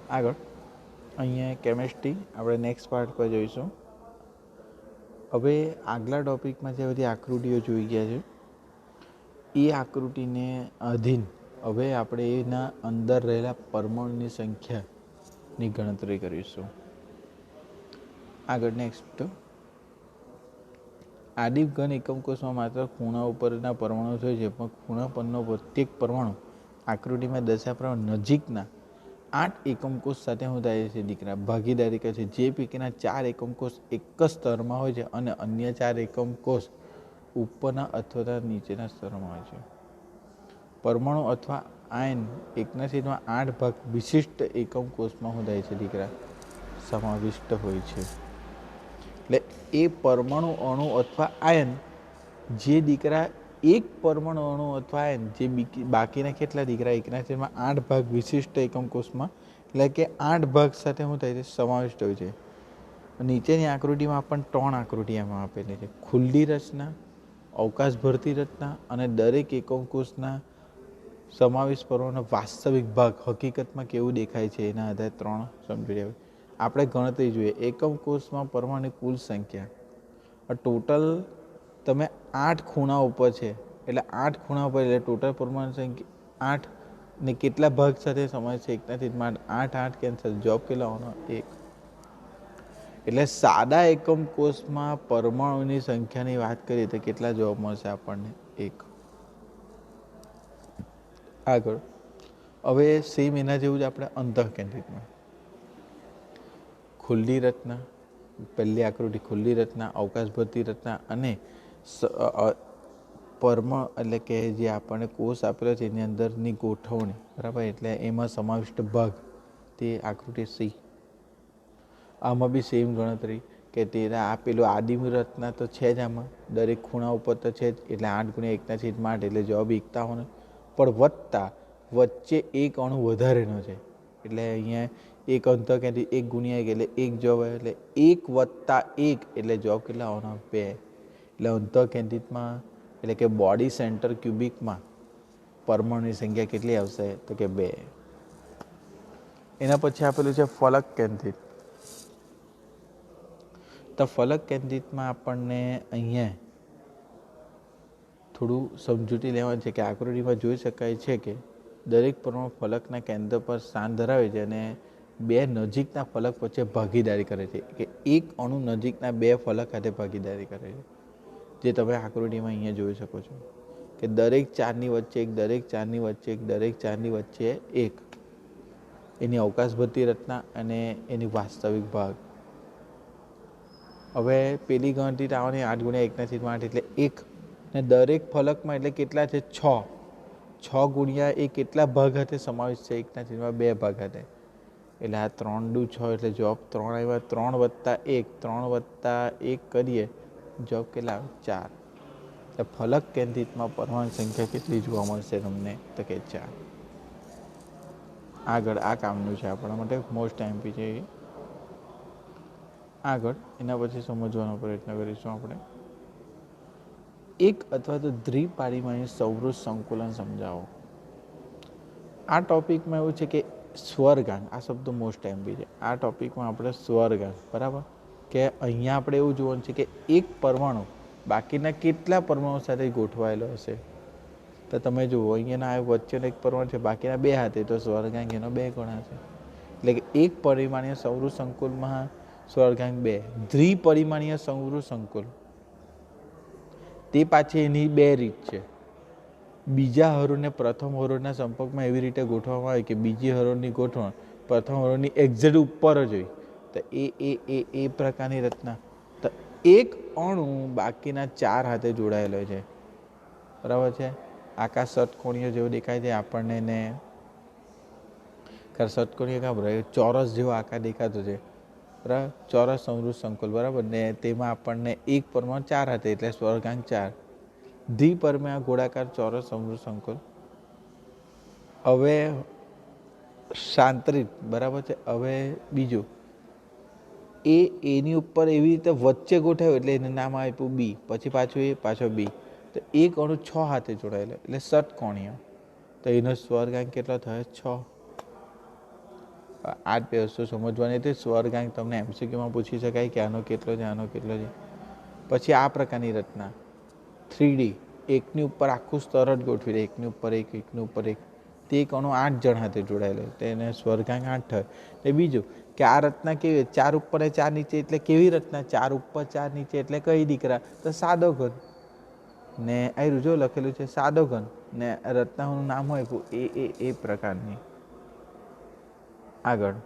આગળ અહીંયા કેમેસ્ટ્રી આપણે નેક્સ્ટ પાર્ટ પર જોઈશું. હવે આગલા ટોપિકમાં જે બધી આકૃતિઓ જોઈ ગયા છે એ આકૃતિને અધીન હવે આપણે એના અંદર રહેલા પરમાણુની સંખ્યાની ગણતરી કરીશું. આગળ નેક્સ્ટ, આદિમ ઘન એકમ કોષમાં માત્ર ખૂણા ઉપરના પરમાણુ હોય છે, પણ ખૂણા પરનો પ્રત્યેક પરમાણુ આકૃતિમાં દર્શાવ્યા પ્રમાણે નજીકના 8 એકમ કોષ સાથે શું થાય છે દીકરા? ભાગીદારી કરે છે. જે પૈકીના 4 એકમ કોષ એક જ સ્તરમાં હોય છે અને અન્ય 4 એકમ કોષ ઉપરના અથવા નીચેના સ્તરમાં હોય છે. પરમાણુ અથવા આયન 1/8 ભાગ વિશિષ્ટ એકમ કોષમાં શું થાય છે દીકરા? સમાવિષ્ટ હોય છે. એટલે એ પરમાણુ અણુ અથવા આયન જે દીકરા એક પરમાણુ અણુ અથવા આયન જે બાકીના કેટલા દીકરા 1/8 ભાગ વિશિષ્ટ એકમ કોષમાં એટલે કે 8 ભાગ સાથે શું થાય છે? સમાવિષ્ટ હોય છે. નીચેની આકૃતિમાં પણ 3 આકૃતિ એમાં આપેલી છે. ખુલ્લી રચના, અવકાશ ભરતી રચના અને દરેક એકમ કોષના સમાવેશ પરમાણુનો વાસ્તવિક ભાગ હકીકતમાં કેવું દેખાય છે એના આધારે 3 સમજી લેવાય. આપણે ગણતરી જોઈએ. એકમ કોષમાં પરમાણુની કુલ સંખ્યા ટોટલ તમે 8 ખૂણા ઉપર છે એટલે 8 ખૂણા ઉપર એટલે ટોટલ પરમાણુ સંખ્યા 8 ને કેટલા ભાગ સાથે સમાવેશ છે? 1/8. 8 કેન્સલ, જવાબ કેટલા આવવાનો? 1. એટલે સાદા એકમ કોષમાં પરમાણુની સંખ્યાની વાત કરીએ તો કેટલા જવાબ મળશે આપણને? 1. આગળ હવે સેમ એના જેવું જ આપણે અંતઃકેન્દ્રિતમાં ખુલ્લી રચના, પહેલી આકૃતિ ખુલ્લી રચના, અવકાશ ભરતી રચના અને એટલે કે જે આપણને કોષ આપેલો છે એની અંદરની ગોઠવણી, બરાબર, એટલે એમાં સમાવિષ્ટ ભાગ તે આકૃતિ સી. આમાં બી સેમ ગણતરી કે તેના આપેલું આદિમ રચના તો છે જ, આમાં દરેક ખૂણા ઉપર તો છે જ, એટલે 8 × 1/8 એટલે જવાબ 51, પણ વત્તા વચ્ચે એક અણુ વધારેનો છે એટલે અહીંયા એક અંતઃકેન્દ્રિત 1 × 1 એટલે 1 જવાબ આવે એટલે 1 + 1 એટલે જવાબ કેટલા આવવાનો? 2. એટલે અંતઃકેન્દ્રિતમાં એટલે કે બોડી સેન્ટર ક્યુબિકમાં પરમાણુની સંખ્યા કેટલી આવશે? તો કે 2. એના પછી આપેલું છે ફલક કેન્દ્રિત. તો ફલક કેન્દ્રિતમાં આપણને અહીંયા થોડું સમજૂતી લેવાનું છે કે આકૃતિમાં જોઈ શકાય છે કે દરેક પરમાણુ ફલકના કેન્દ્ર પર સ્થાન ધરાવે છે અને 2 નજીકના ફલક વચ્ચે ભાગીદારી કરે છે. કે એક અણુ નજીકના 2 ફલક સાથે ભાગીદારી કરે છે, જે તમે આકૃતિમાં અહીંયા જોઈ શકો છો કે દરેક 4ની વચ્ચે એક, દરેક 4ની વચ્ચે એક, દરેક 4ની વચ્ચે એક. એની અવકાશ ભરતી રચના અને એની વાસ્તવિક ભાગ. હવે પેલી ગણતરી આવવાની 8 × 1/8 એટલે 1 ને દરેક ફલકમાં એટલે કેટલા છે? 6. 6 × એ કેટલા ભાગ સાથે સમાવેશ છે? 1/2 ભાગ સાથે. એટલે આ 3 × 6 એટલે જવાબ 3 આવ્યા. 3 + 1, 3 + 1 કરીએ જવાબ કેટલા આવે? 4. એટલે ફલક કેન્દ્રિતમાં પરમાણુ સંખ્યા કેટલી જોવા મળશે તમને? તો કે 4. આગળ આ કામનું છે આપણા માટે, મોસ્ટ એમપી છે. આગળ એના પછી સમજવાનો પ્રયત્ન કરીશું આપણે. એક અથવા તો દ્વિપરિમાણીય સૌર સંકુલન સમજાવો. આ ટોપિકમાં એવું છે કે સ્વર્ગાંક, આ શબ્દ મોસ્ટ એમપી છે. આ ટોપિકમાં આપણે સ્વર્ગાંક, બરાબર, કે અહીંયા આપણે એવું જોવાનું છે કે એક પરમાણુ બાકીના કેટલા પરમાણુ સાથે ગોઠવાયેલો હશે. તો તમે જુઓ અહીંયાના વચ્ચેનો એક પરમાણુ છે, બાકીના 2 હાથે, તો સ્વર્ગાંક એનો 2 ગણા છે. એટલે કે એક પરિમાણીય સૌર સંકુલમાં સ્વર્ગાંક 2. દ્વિપરિમાણીય સૌર સંકુલ તે પાછી એની 2 રીત છે. બીજા હરોળને પ્રથમ હરોળના સંપર્કમાં એવી રીતે ગોઠવવામાં આવે કે બીજી હરોળની ગોઠવણ પ્રથમ હરોળની એક્ઝેક્ટ ઉપર જ હોય. તો એ પ્રકારની રચના. તો એક અણુ બાકીના 4 હાથે જોડાયેલો છે, બરાબર છે. આકાશ ષટકોણીય જેવો દેખાય છે આપણને, ને ષટકોણીય કાં બરાબર ચોરસ જેવો આકાર દેખાતો છે, બરાબર, ચોરસ સૌર સંકુલ, બરાબર, ને તેમાં આપણને એક પરમાણુ 4 હાથે એટલે સ્વર્ગાંક 4. દ્વિપરિમાણીય ગોળાકાર ચોરસ સૌર સંકુલ. હવે શાંતરિત, બરાબર છે. હવે બીજું એની ઉપર એવી રીતે વચ્ચે ગોઠવ્યો એટલે એને નામ આપ્યું બી, પછી પાછું એ, પાછો બી. તો એક અણુ 6 હાથે જોડાયેલો એટલે ષટકોણીય. તો એનો સ્વર્ગાંક કેટલો થયો? 6. આ જ બે વસ્તુ સમજવાની હતી. સ્વર્ગાંક તમને એમસીક્યુમાં પૂછી શકાય કે આનો કેટલો છે, આનો કેટલો છે. પછી આ પ્રકારની રચના 3D, એકની ઉપર આખું સ્તર જ ગોઠવી દે, એકની ઉપર એક, એકની ઉપર એક. તે કણો 8 જણ હાથે જોડાયેલો, તેને સ્વર્ગાંક 8 થાય. એ બીજું કે આ રચના કેવી, 4 ઉપર 4 નીચે એટલે કેવી રચના, 4 ઉપર 4 નીચે એટલે કઈ દીકરા, તો સાદો ઘન. ને આ રૂજો લખેલું છે સાદો ઘન, ને રચનાનું નામ હોય એ પ્રકારની. આગળ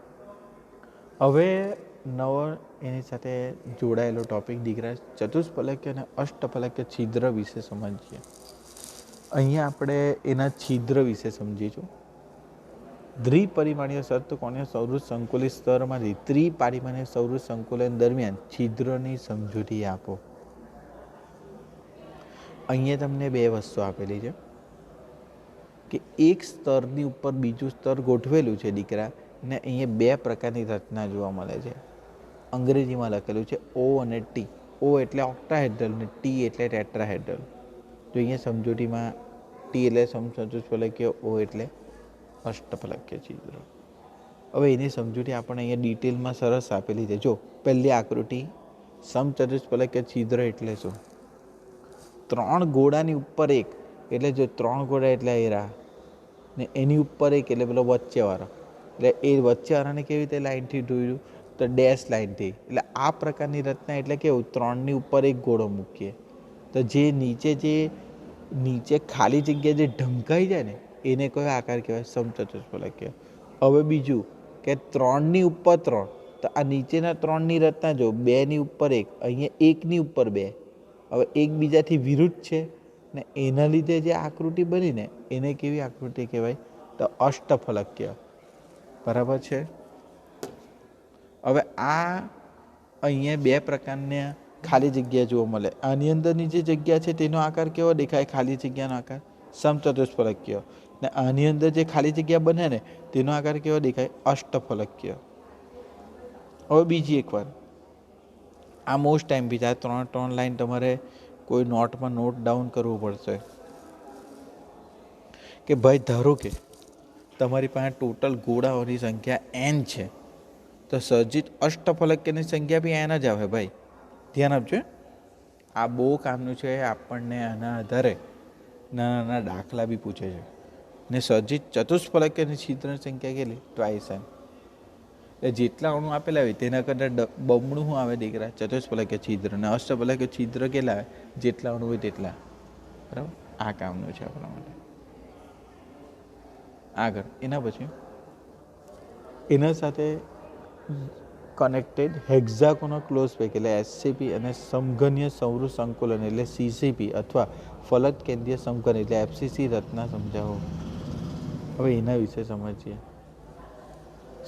હવે નવો એની સાથે જોડાયેલો ટોપિક દીકરા ચતુષ્ફલક્ય અને અષ્ટફલક્ય છિદ્ર વિશે સમજીએ. અહીંયા આપણે એના છિદ્ર વિશે સમજીશું. દ્વિપરિમાણીય શબ્દકોણીય સૌરૃત સંકુલિત સ્તરમાંથી ત્રિપરિમાણીય સૌરૃત સંકુલન દરમિયાન છિદ્રની સમજૂતી આપો. અહીંયા તમને બે વસ્તુ આપેલી છે કે એક સ્તરની ઉપર બીજું સ્તર ગોઠવેલું છે દીકરા, ને અહીંયા બે પ્રકારની રચના જોવા મળે છે. અંગ્રેજીમાં લખેલું છે ઓ અને ટી. ઓ એટલે ઓક્ટાહેડ્રલ ને ટી એટલે ટેટ્રાહેડ્રલ. તો અહીંયા સમજૂતીમાં ટી એટલે સમચતુષ્ફલકીય, ઓ એટલે અષ્ટફલકીય છિદ્ર. હવે એની સમજૂતી આપણને અહીંયા ડિટેલમાં સરસ આપેલી છે. જો પહેલી આકૃતિ, સમચતુષ્ફલકીય છિદ્ર એટલે શું? 3 ગોળાની ઉપર એક, એટલે જો 3 ગોળા એટલે એરા, ને એની ઉપર એક એટલે પેલો વચ્ચેવાળો, એટલે એ વચ્ચેવાળાને કેવી રીતે લાઈનથી દોર્યું, તો ડેશ લાઈનથી. એટલે આ પ્રકારની રચના એટલે કેવું, 3ની ઉપર એક ગોળો મૂકીએ તો જે નીચે ખાલી જગ્યા જે ઢંકાઈ જાય ને એને કયો આકાર કહેવાય, સમચતુષ્ફલકીય. હવે બીજું કે 3ની ઉપર 3, તો આ નીચેના 3ની રચના જો 2ની ઉપર 1, અહીંયા 1ની ઉપર 2, હવે એકબીજાથી વિરુદ્ધ છે ને એના લીધે જે આકૃતિ બની ને એને કેવી આકૃતિ કહેવાય, તો અષ્ટફલકીય. બરાબર છે. હવે આ અહીંયા બે પ્રકારના ખાલી જગ્યા જોવા મળે. આની અંદરની જે જગ્યા છે તેનો આકાર કેવો દેખાય, ખાલી જગ્યાનો આકાર સમચતુષ્ફલકીય. ને આની અંદર જે ખાલી જગ્યા બને ને તેનો આકાર કેવો દેખાય, અષ્ટફલકીય. હવે બીજી એકવાર આ મોસ્ટ ટાઈમ બી આ 3 લાઈન તમારે કોઈ નોટમાં નોટ ડાઉન કરવું પડશે કે ભાઈ ધારો કે તમારી પાસે ટોટલ ગોળાઓની સંખ્યા n છે, તો સર્જિત અષ્ટફલકીયની સંખ્યા બી n જ આવે. ભાઈ ધ્યાન આપજો, આ બહુ કામનું છે. આપણને આના આધારે નાના દાખલા બી પૂછે છે. ને સર્જિત ચતુષ્ફલકીયની છિદ્રની સંખ્યા કેટલી, ટ્વાઇસ n. જેટલા અણુ આપેલા હોય તેના કરતાં બમણું શું આવે દીકરા, ચતુષ્ફલકીય છિદ્ર. અને અષ્ટફલકીય છિદ્ર કેટલા આવે, જેટલા અણુ હોય તેટલા. બરાબર, આ કામનું છે આપણા માટે. આગળ એના પછી એના સાથે કનેક્ટેડ હેક્ઝાગોનલ ક્લોઝ પેક એટલે એસસીપી અને સમઘનીય સૌર સંકુલન એટલે સીસીપી અથવા ફલક કેન્દ્રીય સમઘન એટલે એફસીસી રચના સમજાવો. હવે એના વિશે સમજીએ.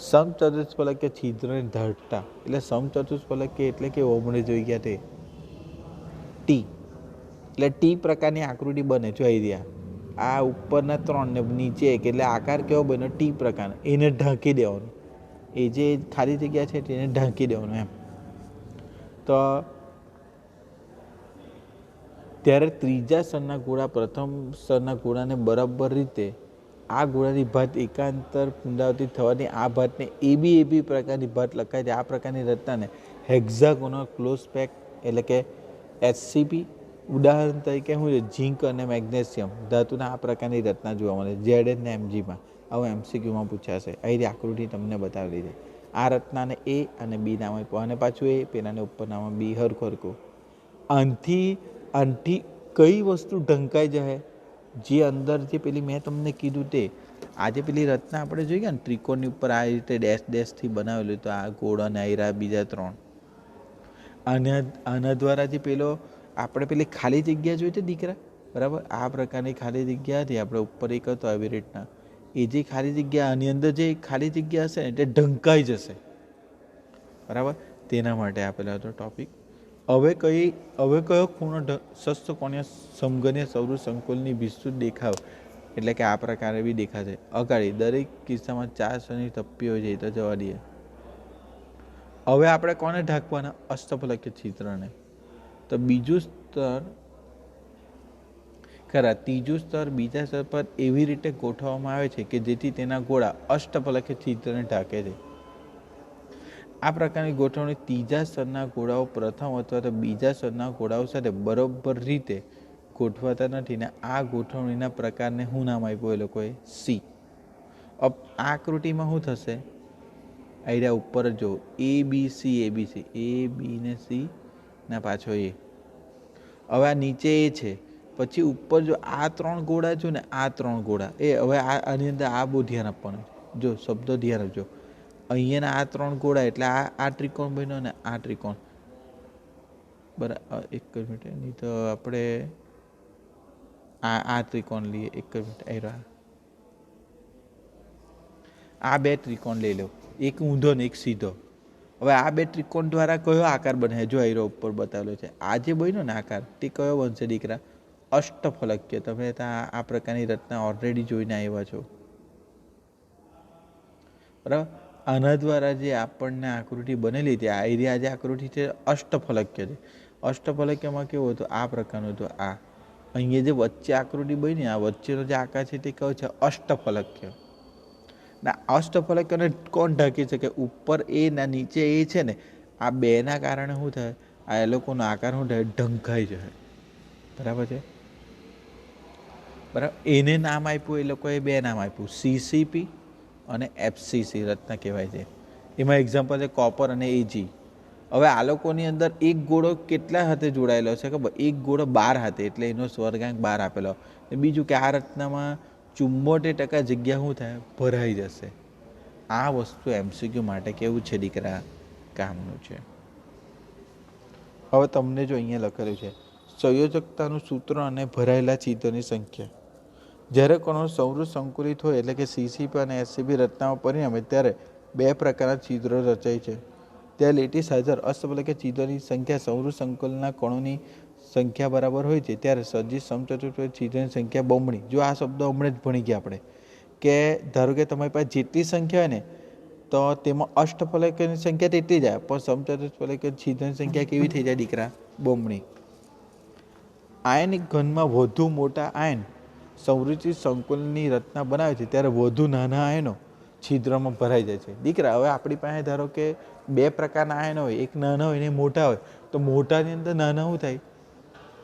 સમચતુષ્ફલકીય છિદ્રની ધારતા એટલે સમચતુષ્ફલકીય એટલે કે ઓમણે જોઈ ગયા તે ટી, એટલે ટી પ્રકારની આકૃતિ બને. જોઈ રહ્યા આ ઉપરના 3 ને નીચે 1 એટલે આકાર કેવો બન્યો, ટી પ્રકાર. એને ઢાંકી દેવાનું, એ જે ખાલી જગ્યા છે તેને ઢાંકી દેવાનું એમ. તો ત્યારે ત્રીજા સ્તરના ગોળા પ્રથમ સ્તરના ગોળાને બરાબર રીતે આ ગોળાની ભાત એકાંતર પુનરાવર્તિત થવાની આ ભાતને એબી પ્રકારની ભાત લખાય છે. આ પ્રકારની રચનાને હેક્ઝાગોનલ ક્લોઝ પેક એટલે કે એચસીપી. ઉદાહરણ તરીકે શું છે, ઝીંક અને મેગ્નેશિયમ ધાતુના આ પ્રકારની રચના જોવા મળે ઝેડ ને એમજીમાં. હવે એમસીક્યુમાં પૂછાશે. અહીં આકૃતિ તમને બતાવેલી છે. આ રચનાને એ અને બી નામ આપ્યું, અને પાછું એ પેલાને ઉપર નામ બી. હરખું આનથી કઈ વસ્તુ ઢંકાઈ જાય, જે અંદર જે પેલી મેં તમને કીધું તે આજે પેલી રચના આપણે જોઈ ગયા ને ત્રિકોણની ઉપર આ રીતે ડેશથી બનાવેલું, તો આ ગોળ અને આયરા બીજા 3 આના દ્વારા જે પેલો આપણે પેલી ખાલી જગ્યા જોઈ તે દીકરા, બરાબર આ પ્રકારની ખાલી જગ્યા હતી. આપણે ઉપર એક હતો આવી રીતના, એ જે ખાલી જગ્યા આની અંદર જે ખાલી જગ્યા હશે ને તે ઢંકાઈ જશે. બરાબર, તેના માટે આપેલો હતો ટોપિક. હવે કયો ખૂણો ષષ્ઠકોણીય સમઘનીય સૌર સંકુલની વિસ્તૃત દેખાવ એટલે કે આ પ્રકારે બી દેખાશે. અગાડી દરેક કિસ્સામાં 4 સ્તરની તપ્પી હોય જાય તો જવા દઈએ. હવે આપણે કોને ઢાંકવાના, અષ્ટફલકીય છિદ્રને. તો બીજું સ્તર ખરા. ત્રીજું સ્તર બીજા સ્તર પર એવી રીતે ગોઠવવામાં આવે છે કે જેથી તેના ગોળા અષ્ટફલકીય છિદ્રને ઢાંકે છે. આ પ્રકારની ગોઠવણી ત્રીજા સ્તરના ગોળાઓ પ્રથમ અથવા તો બીજા સ્તરના ગોળાઓ સાથે બરોબર રીતે ગોઠવાતા નથી ને આ ગોઠવણીના પ્રકારને શું નામ આપ્યું એ લોકોએ? સી. આ આકૃતિમાં શું થશે? આઈડિયા ઉપર જો ABC A B ને C ના પાછો A. હવે આ નીચે એ છે, પછી ઉપર જો આ ત્રણ ગોળા જો ને આ ત્રણ ગોળા એ હવે આની અંદર આ બહુ ધ્યાન આપવાનું છે. જો શબ્દો ધ્યાન આપજો. અહીંયાના આ ત્રણ ગોળા એટલે આ ત્રિકોણ બન્યો ને આ ત્રિકોણ બરાબર. એક જ મિનિટ, નહીં તો આપણે આ ત્રિકોણ લઈએ. એક જ મિનિટ આવ્યા. આ બે ત્રિકોણ લઈ લો, એક ઊંધો ને એક સીધો. હવે આ બે ત્રિકોણ દ્વારા કયો આકાર બને? જો આયરો ઉપર બતાવેલો છે. આ જે બન્યો ને આકાર તે કયો બનશે દીકરા? અષ્ટફલકીય. તમે ત્યાં આ પ્રકારની રચના ઓલરેડી જોઈને આવ્યા છો બરાબર. આના દ્વારા જે આપણને આકૃતિ બનેલી હતી, આ એરિયા જે આકૃતિ છે અષ્ટફલકીય છે. અષ્ટફલકીયમાં કેવું હતું? આ પ્રકારનું હતું. આ અહીંયા જે વચ્ચે આકૃતિ બની, આ વચ્ચેનો જે આકાર છે તે કયો છે? અષ્ટફલકીય. ના અષ્ટફલકીયને કોણ ઢાંકી શકે? ઉપર એ ના નીચે એ છે ને, આ બેના કારણે શું થાય? આ એ લોકોનો આકાર શું થાય? ઢંકાઈ જાય. બરાબર છે. બરાબર. એને નામ આપ્યું, એ લોકોએ બે નામ આપ્યું, CCP અને FCC રચના કહેવાય છે. એમાં એક્ઝામ્પલ છે કોપર અને AG. હવે આ લોકોની અંદર એક ગોળો કેટલા હાથે જોડાયેલો છે ખબર? એક ગોળો 12 હાથે, એટલે એનો સ્વર્ગાંક 12 આપેલો. બીજું કે આ રચનામાં 74% જગ્યા શું થાય? ભરાઈ જશે. આ વસ્તુ MCQ માટે કેવું છે દીકરા? કામનું છે. હવે તમને જો અહીંયા લખેલું છે સંયોજકતાનું સૂત્ર અને ભરાયેલા છિદ્રની સંખ્યા. જ્યારે કણો સંવૃત સંકુલિત હોય એટલે કે CCP અને SCP રચનામાં પરિણમે ત્યારે બે પ્રકારના છિદ્રો રચાય છે. ત્યાં લેટીસ હાજર અષ્ટફલકીય છિદ્રોની સંખ્યા સંવૃત સંકુલના કણોની સંખ્યા બરાબર હોય છે ત્યારે સજીવ સમચતુષ્ફલકીય છિદ્રોની સંખ્યા બમણી. જો આ શબ્દો હમણાં જ ભણી ગયા આપણે કે ધારો કે તમારી પાસે જેટલી સંખ્યા હોય ને તો તેમાં અષ્ટફલકીયની સંખ્યા તેટલી જાય, પણ સમચતુષ્ફલકીય છિદ્રોની સંખ્યા કેવી થઈ જાય દીકરા? બમણી. આયનિક ઘનમાં વધુ મોટા આયન સંવૃત્તિ સંકુલની રચના બનાવે છે ત્યારે વધુ નાના આયનો છિદ્રમાં ભરાઈ જાય છે. દીકરા હવે આપણી પાસે ધારો કે બે પ્રકારના આયનો હોય, એક નાના હોય ને મોટા હોય, તો મોટાની અંદર નાના શું થાય?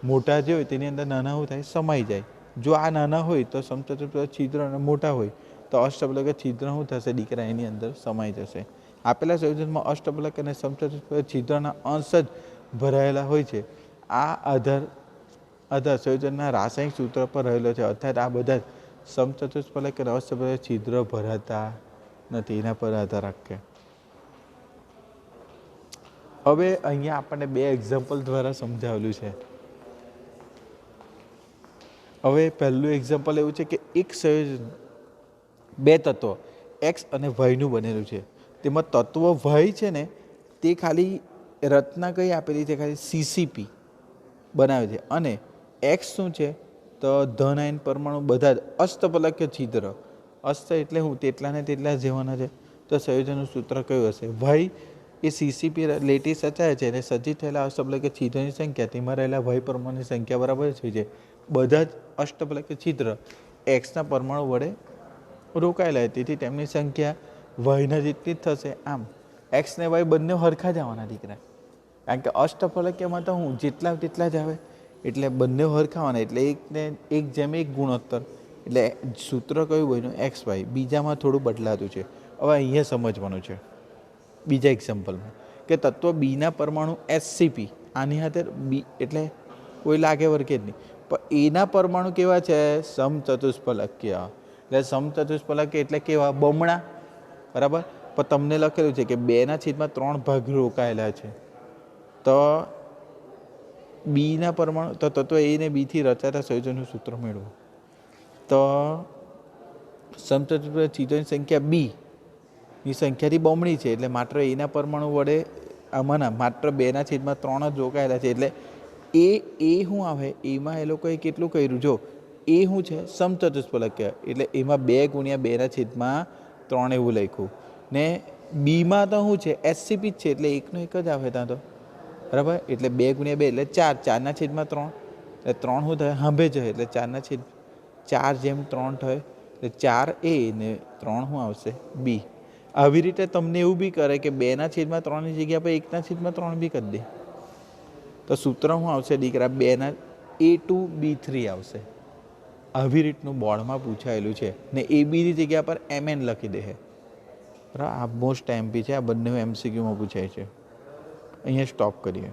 મોટા જે હોય તેની અંદર નાના શું થાય? સમાઈ જાય. જો આ નાના હોય તો સમચતુષ્ફલકીય છિદ્ર અને મોટા હોય તો અષ્ટફલકીય છિદ્ર શું થશે દીકરા? એની અંદર સમાઈ જશે. આપેલા સંયોજનમાં અષ્ટફલકીય અને સમચતુષ્ફલકીય છિદ્રના અંશ જ ભરાયેલા હોય છે. આ આધાર સંયોજનના રાસાયણિક સૂત્ર પર રહેલો છે. અર્થાત આ બધા સમચતુષ્ફલકીય અને અષ્ટફલકીય છિદ્ર ભરાતા નથી. એના પર આધાર રાખે. હવે અહીંયા આપણને બે એક્ઝામ્પલ દ્વારા સમજાવેલું છે. હવે પહેલું એક્ઝામ્પલ એવું છે કે એક સંયોજન બે તત્વો X અને Y નું બનેલું છે. તેમાં તત્વ Y છે ને તે ખાલી રચના કઈ આપેલી છે? ખાલી CCP બનાવે છે. અને X શું છે? તો ધન આયન પરમાણુ બધા જ અષ્ટફલકીય છિદ્ર. અષ્ટ એટલે હું? તેટલા ને તેટલા જેવાના છે. તો સંયોજનનું સૂત્ર કયું હશે? Y એ CCP લેટીસ રચાય છે અને સજીવ થયેલા અષ્ટફલકીય છિદ્રની સંખ્યા તેમાં રહેલા Y પરમાણુની સંખ્યા બરાબર છે. બધા જ અષ્ટફલકીય છિદ્ર Xના પરમાણુ વડે રોકાયેલા, તેથી તેમની સંખ્યા Yના જેટલી જ થશે. આમ X ને Y બંને હરખા જ આવવાના દીકરા, કારણ કે અષ્ટફલકીયમાં તો હું જેટલા તેટલા જ આવે, એટલે બંને હરખાવાના. એટલે એકને એક જેમ એક ગુણોત્તર. એટલે સૂત્ર કયું બન્યું? XY. બીજામાં થોડું બદલાતું છે. હવે અહીંયા સમજવાનું છે બીજા એક્ઝામ્પલમાં કે તત્વ બીના પરમાણુ SCP આની સાથે બી એટલે કોઈ લાગે વર્કે જ નહીં, પણ એના પરમાણુ કેવા છે? સમચતુષ્ફલકીય. એટલે સમચતુષ્ફલકીય એટલે કેવા? બમણા. બરાબર. પણ તમને લખેલું છે કે 2/3 ભાગ રોકાયેલા છે. તો બીના પરમાણુ તો તત્વ A ને B થી રચાતા સંયોજનનું સૂત્ર મેળવો. તો સમચતુષ્ફલકીય છિદ્રોની સંખ્યા B ની સંખ્યાથી બમણી છે, એટલે માત્ર એના પરમાણુ વડે આમાંના માત્ર 2/3 જ રોકાયેલા છે. એટલે એ શું આવે? એમાં એ લોકોએ કેટલું કર્યું? જો એ શું છે? સમચતુષ્ફલકીય, એટલે એમાં 2 × 2/3 એવું લખ્યું. ને બીમાં તો શું છે? SCP જ છે, એટલે એકનો એક જ આવે ત્યાં તો. બરાબર. એટલે 2 × 2 એટલે 4, 4/3. એટલે 3 શું થાય હાંભે જાય એટલે 4/3 થાય એટલે 4A ને 3 શું આવશે B. આવી રીતે તમને એવું બી કરે કે 2/3ની જગ્યા પર 1/3 બી કરી દે તો સૂત્ર શું આવશે દીકરા 2A2B3 આવશે. આવી રીતનું બોર્ડમાં પૂછાયેલું છે ને ABની જગ્યા પર MN લખી દે છે બરાબર. આ મોસ્ટ MP છે, આ બંને MCQમાં પૂછાય છે. અહીંયા સ્ટોપ કરીએ.